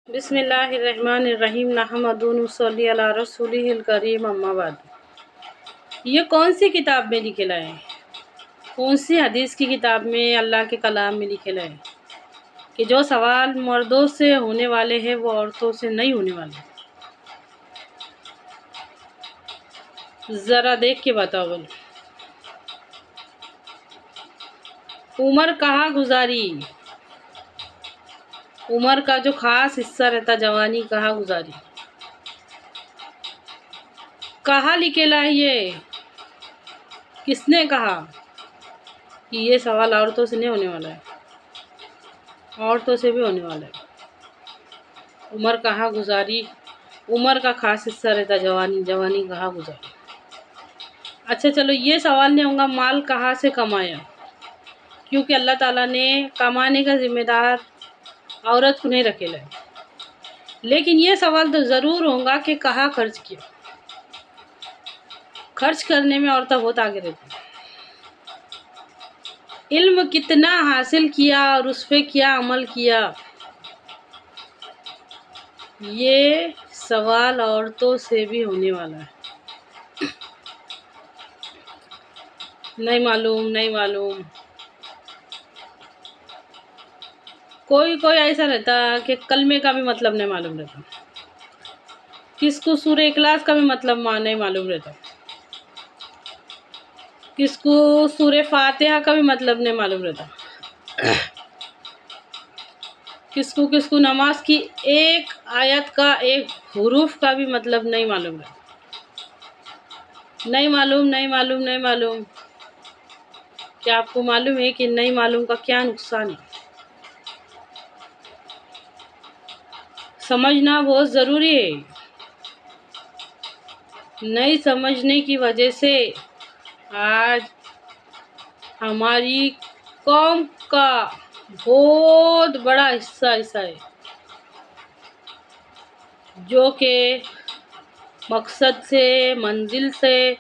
बिस्मिल्लाहिर्रहमानिर्रहीम नहमदुहु नसल्ली अला रसूलिहिल करीम अम्मा बाद। ये कौन सी किताब में लिखेला है? कौन सी हदीस की किताब में अल्लाह के कलाम में लिखेला है कि जो सवाल मर्दों से होने वाले हैं वो औरतों से नहीं होने वाले? ज़रा देख के बताओ बोलो। उम्र कहाँ गुजारी? उम्र का जो खास हिस्सा रहता जवानी कहाँ गुजारी? कहाँ लिखेला है ये? किसने कहा कि ये सवाल औरतों से नहीं होने वाला है? औरतों से भी होने वाला है। उम्र कहाँ गुजारी? उम्र का खास हिस्सा रहता जवानी, जवानी कहाँ गुजारी? अच्छा चलो, ये सवाल नहीं होगा माल कहाँ से कमाया, क्योंकि अल्लाह ताला ने कमाने का जिम्मेदार औरत को नहीं रखेला है। लेकिन ये सवाल तो ज़रूर होगा कि कहाँ खर्च किया। खर्च करने में औरतें बहुत आगे रहती हैं। इल्म कितना हासिल किया और उस पर क्या अमल किया, ये सवाल औरतों से भी होने वाला है। नहीं मालूम, नहीं मालूम। कोई कोई ऐसा रहता कि कलमे का भी मतलब नहीं मालूम रहता, किसको सूरह इखलास का भी मतलब नहीं मालूम रहता, किसको सूरह फातिहा का भी मतलब नहीं मालूम रहता, किसको किसको नमाज की एक आयत का एक हुरूफ का भी मतलब नहीं मालूम रहता। नहीं मालूम, नहीं मालूम, नहीं मालूम। क्या आपको मालूम है कि नहीं मालूम का क्या नुकसान है? समझना बहुत ज़रूरी है। नहीं समझने की वजह से आज हमारी कौम का बहुत बड़ा हिस्सा है जो कि मकसद से, मंजिल से,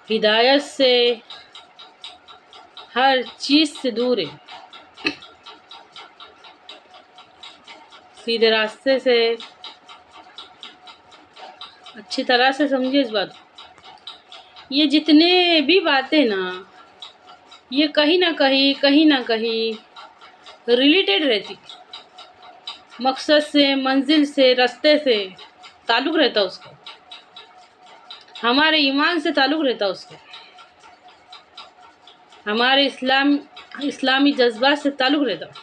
हिदायत से, हर चीज़ से दूर है। सीधे रास्ते से अच्छी तरह से समझिए इस बात को। ये जितने भी बातें ना, ये कहीं ना कहीं रिलेटेड रहती, मकसद से, मंजिल से, रास्ते से ताल्लुक़ रहता उसका, हमारे ईमान से ताल्लुक़ रहता उसका, हमारे इस्लामी जज्बात से ताल्लुक़ रहता।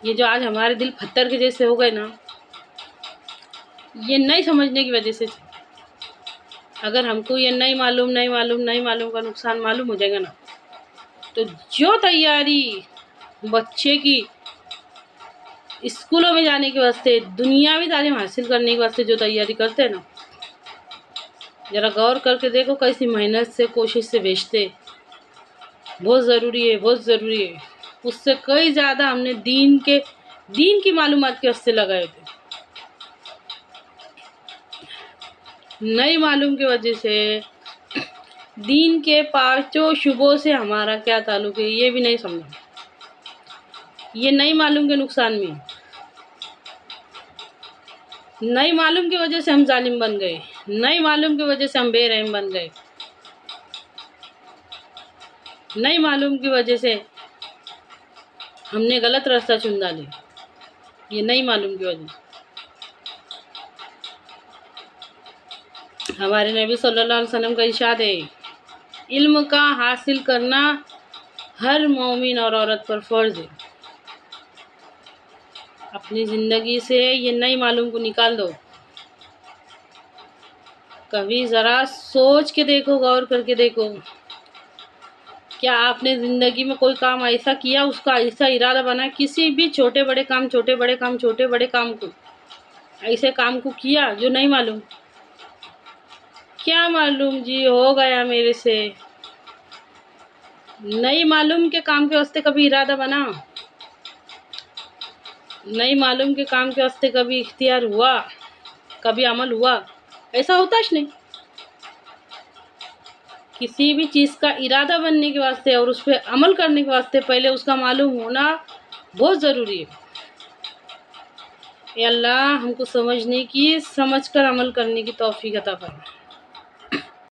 ये जो आज हमारे दिल पत्थर के जैसे हो गए ना, ये नहीं समझने की वजह से। अगर हमको ये नहीं मालूम का नुकसान मालूम हो जाएगा ना, तो जो तैयारी बच्चे की स्कूलों में जाने के वास्ते, दुनियावी तालीम हासिल करने के वास्ते जो तैयारी करते हैं ना, ज़रा गौर करके देखो कैसी मेहनत से, कोशिश से भेजते। बहुत ज़रूरी है, बहुत ज़रूरी है। उससे कई ज़्यादा हमने दीन की मालूमात के वास्ते लगाए थे। नहीं मालूम की वजह से दीन के पांचों शुबों से हमारा क्या ताल्लुक है ये भी नहीं समझा। ये नहीं मालूम के नुकसान में, नहीं मालूम की वजह से हम जालिम बन गए, नहीं मालूम की वजह से हम बेरहम बन गए, नहीं मालूम की वजह से हमने गलत रास्ता चुन डाले। ये नहीं मालूम की वजह से हमारे नबी सल्लल्लाहु अलैहि वसल्लम का इरशाद है, इल्म का हासिल करना हर मोमिन और औरत पर फ़र्ज है। अपनी ज़िंदगी से ये नहीं मालूम को निकाल दो। कभी ज़रा सोच के देखो, गौर करके देखो, क्या आपने ज़िंदगी में कोई काम ऐसा किया, उसका ऐसा इरादा बना, किसी भी छोटे बड़े काम को, ऐसे काम को किया जो नहीं मालूम? क्या मालूम जी, हो गया मेरे से। नहीं मालूम के काम के वास्ते कभी इरादा बना? नहीं मालूम के काम के वास्ते कभी इख्तियार हुआ, कभी अमल हुआ? ऐसा होता ही नहीं। किसी भी चीज़ का इरादा बनने के वास्ते और उस पर अमल करने के वास्ते पहले उसका मालूम होना बहुत ज़रूरी है। या अल्लाह हमको समझने की, समझ कर अमल करने की तौफीक अता फरमा।